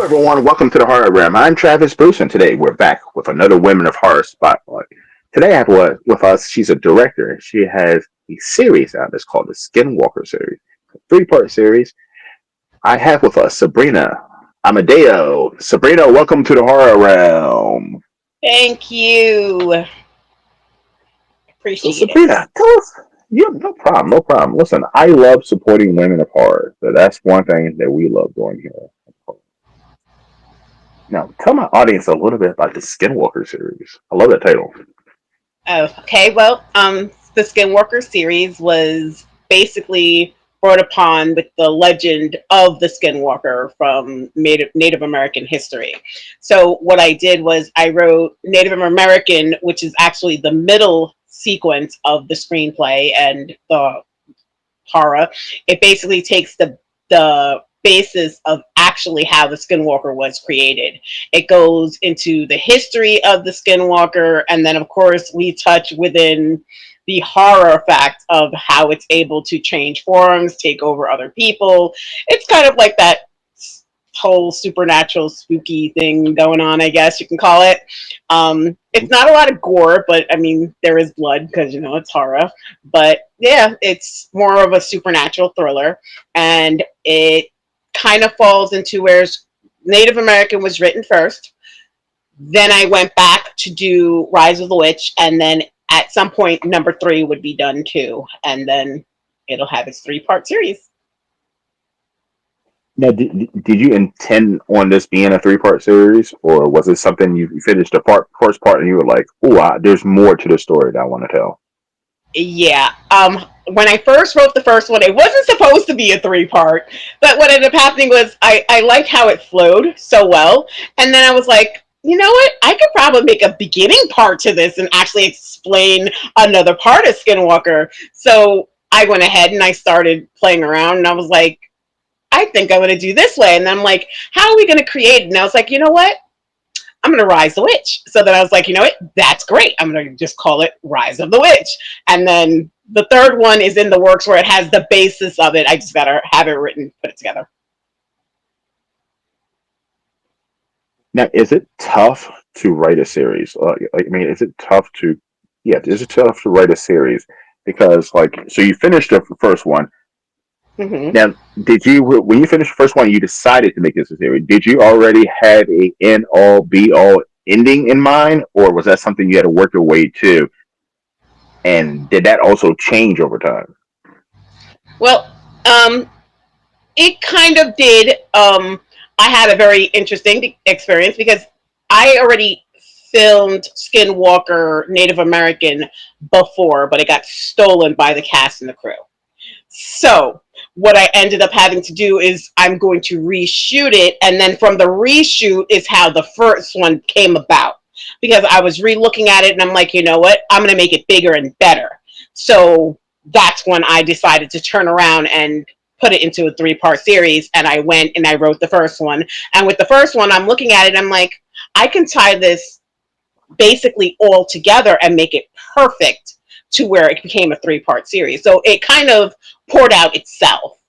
everyone, welcome to the Horror Realm. I'm Travis Bruce, and today we're back with another Women of Horror Spotlight. Today I have with us, she's a director. She has a series out that's called the Skinwalker series, a three-part series. I have with us Sabrina Amadeo. Sabrina, welcome to the Horror Realm. Thank you. So Appreciate it. Sabrina, tell us. Yeah, no problem, no problem. Listen, I love supporting women of horror. So that's one thing that we love doing here. Now, tell my audience a little bit about the Skinwalker series. I love that title. Oh, okay. Well, the Skinwalker series was basically brought upon with the legend of the Skinwalker from Native American history. So what I did was I wrote Native American, which is actually the middle sequence of the screenplay and the horror. It basically takes the basis of actually how the Skinwalker was created. It goes into the history of the Skinwalker, and then of course we touch within the horror fact of how it's able to change forms, take over other people. It's kind of like that whole supernatural spooky thing going on, I guess you can call it. It's not a lot of gore, but I mean there is blood because it's horror. But yeah, it's more of a supernatural thriller, and it kind of falls into where Native American was written first. Then I went back to do Rise of the Witch, and then at some point number three would be done too, and then it'll have its three-part series. Now, did you intend on this being a three-part series, or was it something you finished the first part and you were like, "Oh, there's more to the story that I want to tell"? Yeah. When I first wrote the first one, it wasn't supposed to be a three-part, but what ended up happening was I liked how it flowed so well, and then I was like, you know what? I could probably make a beginning part to this and actually explain another part of Skinwalker. So I went ahead and I started playing around, and I was like, I think I'm going to do this way, and then I'm like, how are we going to create it? And I was like, you know what? I'm going to Rise the Witch. So then I was like, you know what? That's great. I'm going to just call it Rise of the Witch. And then the third one is in the works where it has the basis of it. I just got to have it written, put it together. Now, is it tough to write a series? I mean, is it tough to, yeah, is it tough to write a series? Because, like, so you finished the first one. Hmm. Now, did you, when you finished the first one, you decided to make this a series? Did you already have a end all be all ending in mind, or was that something you had to work your way to? And did that also change over time? Well, it kind of did. I had a very interesting experience because I already filmed Skinwalker Native American before, but it got stolen by the cast and the crew. So what I ended up having to do is I'm going to reshoot it, and then from the reshoot is how the first one came about. Because I was re-looking at it, and I'm like, you know what? I'm going to make it bigger and better. So that's when I decided to turn around and put it into a three-part series. And I went and I wrote the first one. And with the first one, I'm looking at it, I'm like, I can tie this basically all together and make it perfect to where it became a three-part series. So it kind of poured out itself.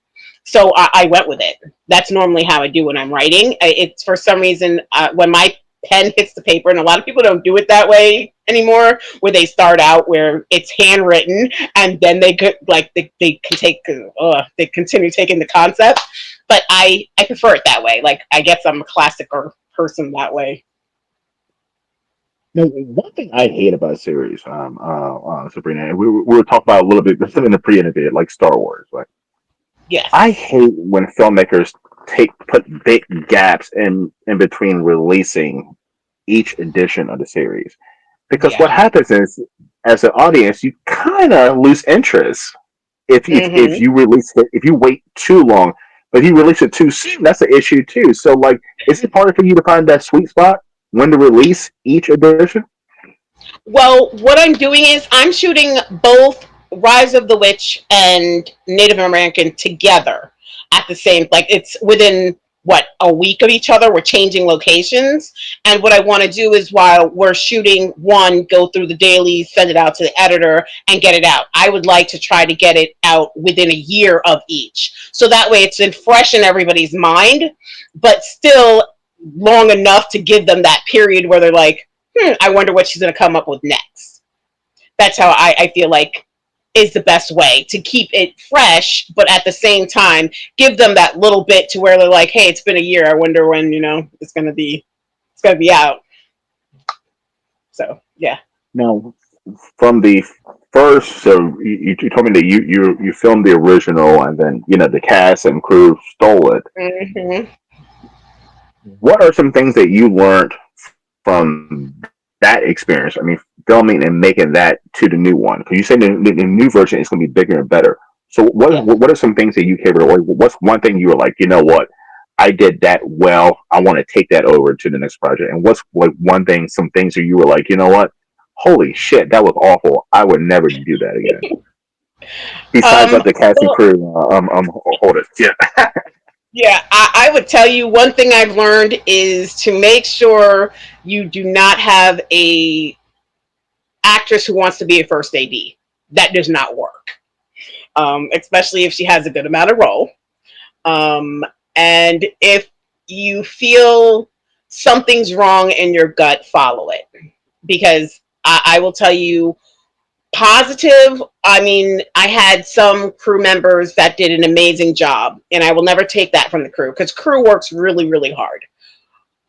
So I went with it. That's normally how I do when I'm writing. It's for some reason when my pen hits the paper, and a lot of people don't do it that way anymore, where they start out where it's handwritten and then they could like they can take they continue taking the concept. But I prefer it that way. Like I guess I'm a classicer person that way. Now, one thing I hate about series, Sabrina, and we were talking about a little bit in the pre-interview, like Star Wars. Like, I Yes. hate when filmmakers put big gaps in between releasing each edition of the series, because what Yeah. happens is, as an audience, you kind of lose interest if Mm-hmm. you release it if you wait too long. But if you release it too soon, that's an issue too. So, like, is it harder for you to find that sweet spot when to release each edition? Well, what I'm doing is I'm shooting both Rise of the Witch and Native American together at the same, like it's within what, a week of each other. We're changing locations, and what I want to do is while we're shooting one, go through the dailies, send it out to the editor, and get it out. I would like to try to get it out within a year of each, so that way it's in fresh in everybody's mind, but still. long enough to give them that period where they're like, I wonder what she's going to come up with next. That's how I feel like is the best way to keep it fresh, but at the same time, give them that little bit to where they're like, hey, it's been a year. I wonder when, it's going to be out. So, yeah. Now, from the first, so you told me that you filmed the original, and then the cast and crew stole it. Hmm. What are some things that you learned from that experience? I mean, filming and making that to the new one, because you say the new version is going to be bigger and better. So Yeah. what are some things that you came or what's one thing you were like, you know what, I did that well. I want to take that over to the next project. And what's like one thing, some things that you were like, you know what, holy shit, that was awful. I would never do that again. Besides, Um, like the cast and well, crew, hold it, yeah. yeah, I would tell you one thing I've learned is to make sure you do not have a actress who wants to be a first AD. That does not work, especially if she has a good amount of role. Um, and if you feel something's wrong in your gut, follow it. Because I will tell you, positive, I mean, I had some crew members that did an amazing job, and I will never take that from the crew because crew works really, really hard.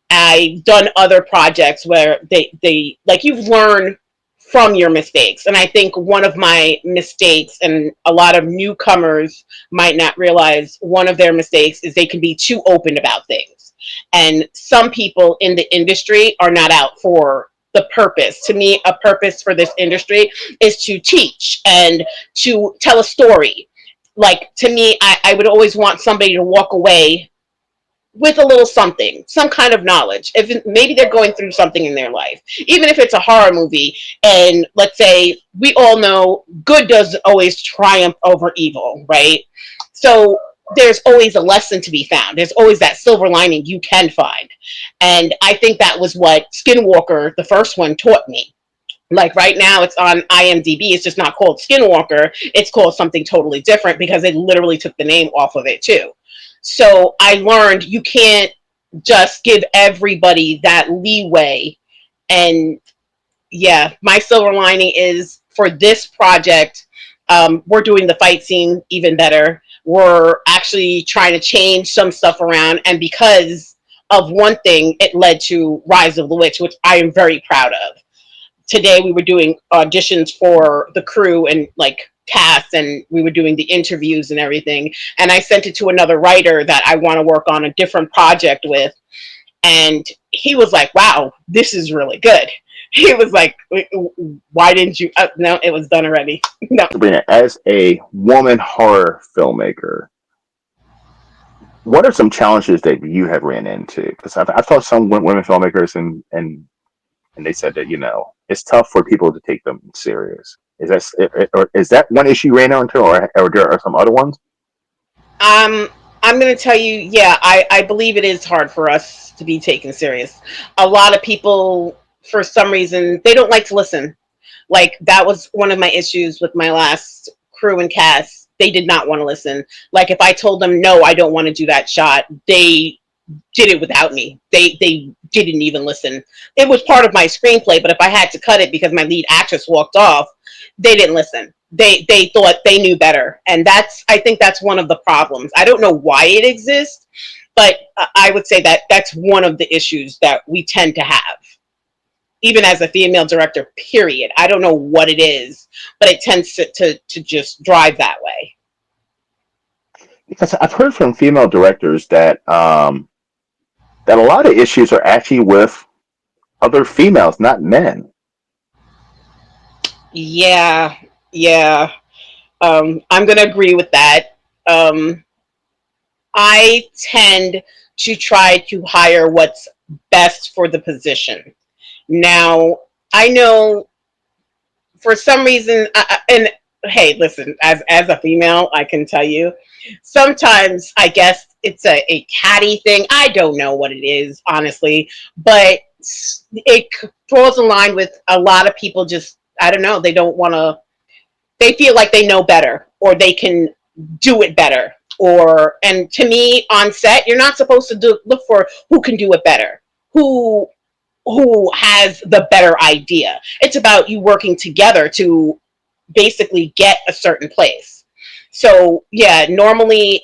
I've done other projects where they like you've learned from your mistakes. And I think one of my mistakes, and a lot of newcomers might not realize one of their mistakes is they can be too open about things. And some people in the industry are not out for the purpose. To me, a purpose for this industry is to teach and to tell a story. Like to me, I would always want somebody to walk away with a little something, some kind of knowledge. If maybe they're going through something in their life, even if it's a horror movie, and let's say we all know good doesn't always triumph over evil, right? So there's always a lesson to be found. There's always that silver lining you can find. And I think that was what Skinwalker, the first one, taught me. Like right now, it's on IMDb. It's just not called Skinwalker. It's called something totally different because they literally took the name off of it too. So I learned you can't just give everybody that leeway. And yeah, my silver lining is for this project, we're doing the fight scene even better. We're actually trying to change some stuff around. And because of one thing, it led to Rise of the Witch, which I am very proud of. Today we were doing auditions for the crew and like cast, and we were doing the interviews and everything, and I sent it to another writer that I want to work on a different project with, and he was like, wow, this is really good. He was like, why didn't you no, it was done already. No. Sabrina, as a woman horror filmmaker, what are some challenges that you have ran into? Because I've talked to some women filmmakers, and they said that it's tough for people to take them serious. Or is that one issue you ran into, or there are some other ones? um I'm going to tell you, yeah, I believe it is hard for us to be taken serious. A lot of people, for some reason, they don't like to listen. Like that was one of my issues with my last crew and cast. They did not want to listen. Like if I told them no, I don't want to do that shot, they did it without me. They didn't even listen. It was part of my screenplay, but if I had to cut it because my lead actress walked off, they didn't listen. They thought they knew better, and I think that's one of the problems. I don't know why it exists, but I would say that that's one of the issues that we tend to have, even as a female director. Period. I don't know what it is, but it tends to just drive that way. Because I've heard from female directors that a lot of issues are actually with other females, not men. Yeah, yeah. I'm going to agree with that. Um, I tend to try to hire what's best for the position. Now, I know for some reason, and hey, listen, as a female, I can tell you, sometimes I guess it's a catty thing. I don't know what it is, honestly, but it falls in line with a lot of people. Just I don't know. They don't want to. They feel like they know better or they can do it better. and to me on set, you're not supposed to look for who can do it better, who has the better idea. It's about you working together to basically get a certain place. So yeah, normally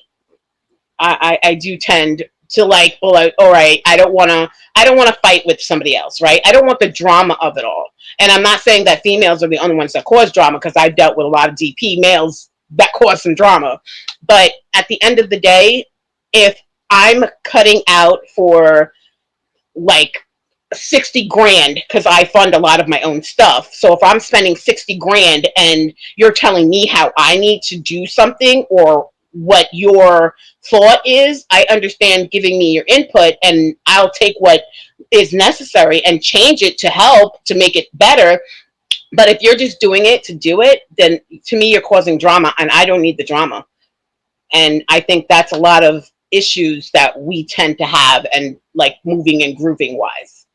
I do tend to like, well, like, all right, I don't want to fight with somebody else, right? I don't want the drama of it all. And I'm not saying that females are the only ones that cause drama, because I've dealt with a lot of DP males that cause some drama. But at the end of the day, if I'm cutting out for like 60 grand, because I fund a lot of my own stuff. So if I'm spending 60 grand and you're telling me how I need to do something, or what your thought is, I understand giving me your input, and I'll take what is necessary and change it to help to make it better. But if you're just doing it to do it, then to me, you're causing drama, and I don't need the drama. And I think that's a lot of issues that we tend to have, and like moving and grouping wise.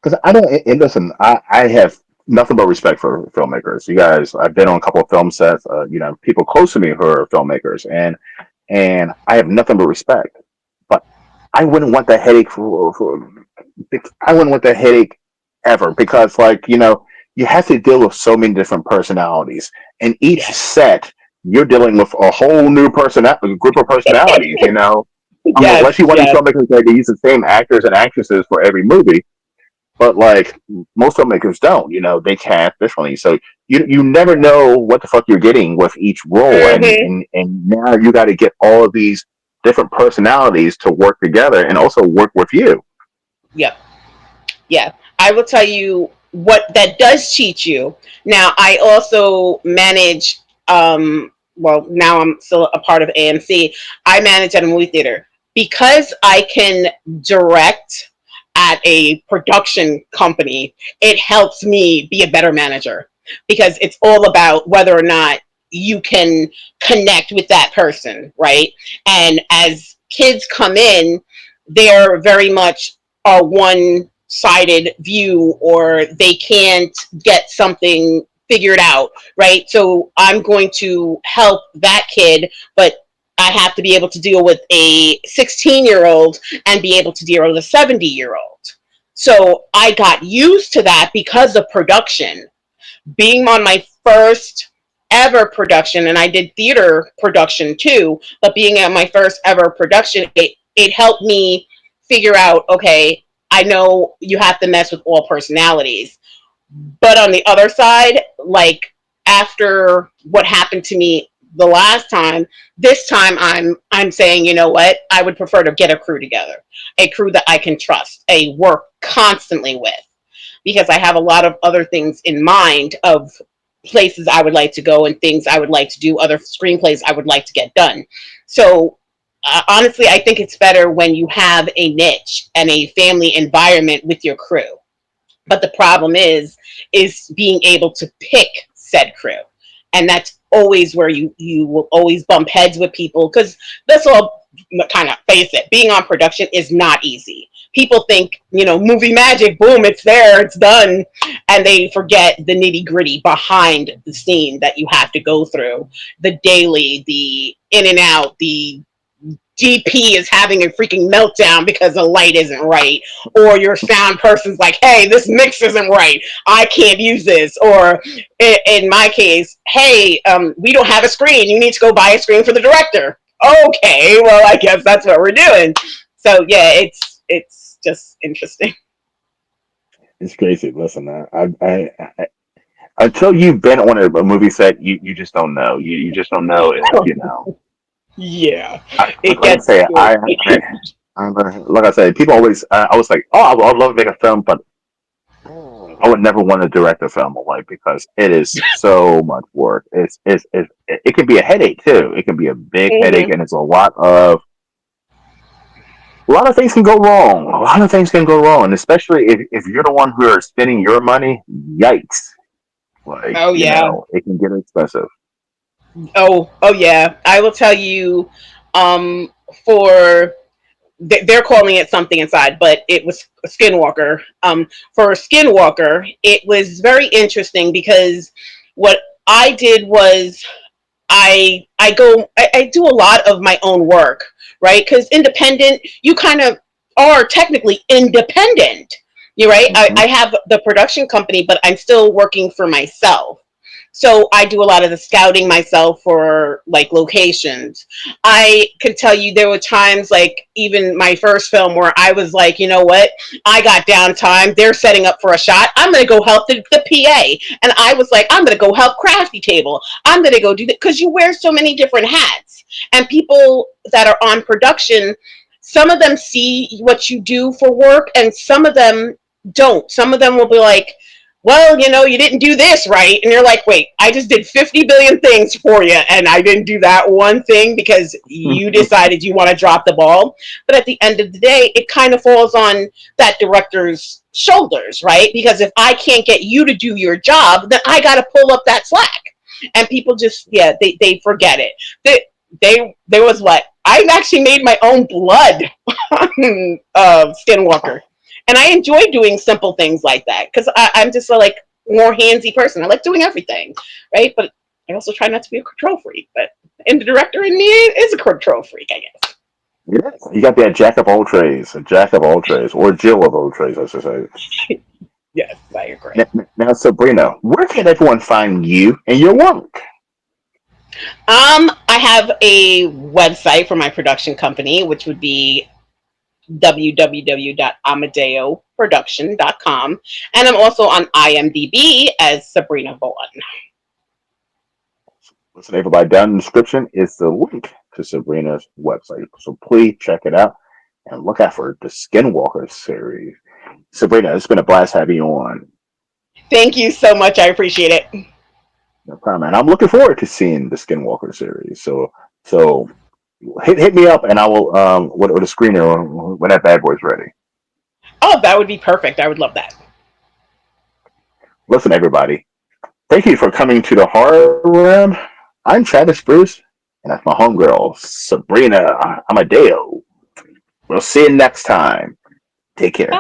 Because I don't. And listen, I have nothing but respect for filmmakers. You guys, I've been on a couple of film sets. People close to me who are filmmakers, and I have nothing but respect. But I wouldn't want that headache for I wouldn't want that headache ever, because you have to deal with so many different personalities, and each Yes. set you're dealing with a whole new group of personalities. I mean, Yes, unless you want these yes. filmmakers that they use the same actors and actresses for every movie, but like most filmmakers don't. They cast differently, so you never know what the fuck you're getting with each role, Hmm. and now you got to get all of these different personalities to work together and also work with you. Yep. Yeah. I will tell you what that does teach you. Now, I also manage, well, now I'm still a part of AMC. I manage at a movie theater. Because I can direct at a production company, it helps me be a better manager, because it's all about whether or not you can connect with that person, right? And as kids come in, they're very much a one sided view, or they can't get something figured out, right? So I'm going to help that kid, but I have to be able to deal with a 16-year-old and be able to deal with a 70-year-old. So I got used to that because of production. Being on my first ever production, and I did theater production too, but being at my first ever production, it helped me figure out, okay, I know you have to mess with all personalities. But on the other side, like after what happened to me the last time, this time I'm saying, you know what? I would prefer to get a crew together, a crew that I can trust, a work constantly with, because I have a lot of other things in mind of places I would like to go and things I would like to do, other screenplays I would like to get done. So honestly, I think it's better when you have a niche and a family environment with your crew. But the problem is being able to pick said crew, and that's always where you will always bump heads with people, because that's all, kind of face it, being on production is not easy. People think, movie magic, boom, it's there, it's done, and they forget the nitty gritty behind the scene that you have to go through, the daily, the in and out, the DP is having a freaking meltdown because the light isn't right, or your sound person's like, "Hey, this mix isn't right. I can't use this." Or in my case, "Hey, we don't have a screen. You need to go buy a screen for the director." Okay, well, I guess that's what we're doing. So yeah, it's just interesting. It's crazy. Listen, until you've been on a movie set, you just don't know. You just don't know if. Yeah, Like, it like I gets say, good. like I said, people always. I was like, oh, I'd love to make a film, but I would never want to direct a film, like, because it is so much work. It can be a headache too. It can be a big headache, Hmm. and it's a lot of things can go wrong. A lot of things can go wrong, and especially if you're the one who are spending your money. Yikes! Like, Oh yeah. it can get expensive. Oh yeah. I will tell you, um, for they're calling it something inside, but it was Skinwalker. For Skinwalker, it was very interesting because what I did was I do a lot of my own work, right? Because independent, you kind of are technically independent. You're right. Hmm. I have the production company, but I'm still working for myself. So I do a lot of the scouting myself for like locations. I could tell you there were times like even my first film where I was like, you know what? I got downtime. They're setting up for a shot. I'm going to go help the PA. And I was like, I'm going to go help Crafty Table. I'm going to go do that because you wear so many different hats. And people that are on production, some of them see what you do for work and some of them don't. Some of them will be like, well, you know, you didn't do this right. And you're like, wait, I just did 50 billion things for you. And I didn't do that one thing because you decided you want to drop the ball. But at the end of the day, it kind of falls on that director's shoulders, right? Because if I can't get you to do your job, then I got to pull up that slack. And people just, yeah, they forget it. There was what? I actually made my own blood Skinwalker. And I enjoy doing simple things like that because I'm just a like more handsy person. I like doing everything, right? But I also try not to be a control freak. But and the director in me is a control freak, I guess. Yeah, you got that jack of all trades, a jack of all trades, or Jill of all trades, I should say. Yes, I agree. Now, Sabrina, where can everyone find you and your work? I have a website for my production company, which would be www.amadeoproduction.com, and I'm also on IMDb as Sabrina Vaughn. Listen, everybody, down in the description is the link to Sabrina's website. So please check it out and look out for the Skinwalker series. Sabrina, it's been a blast having you on. Thank you so much. I appreciate it. No problem, and I'm looking forward to seeing the Skinwalker series. So hit me up, and I will with a screener when that bad boy's ready. Oh, that would be perfect. I would love that. Listen, everybody, thank you for coming to the Horror Room. I'm Travis Bruce, and that's my homegirl Sabrina Amadeo. We'll see you next time. Take care.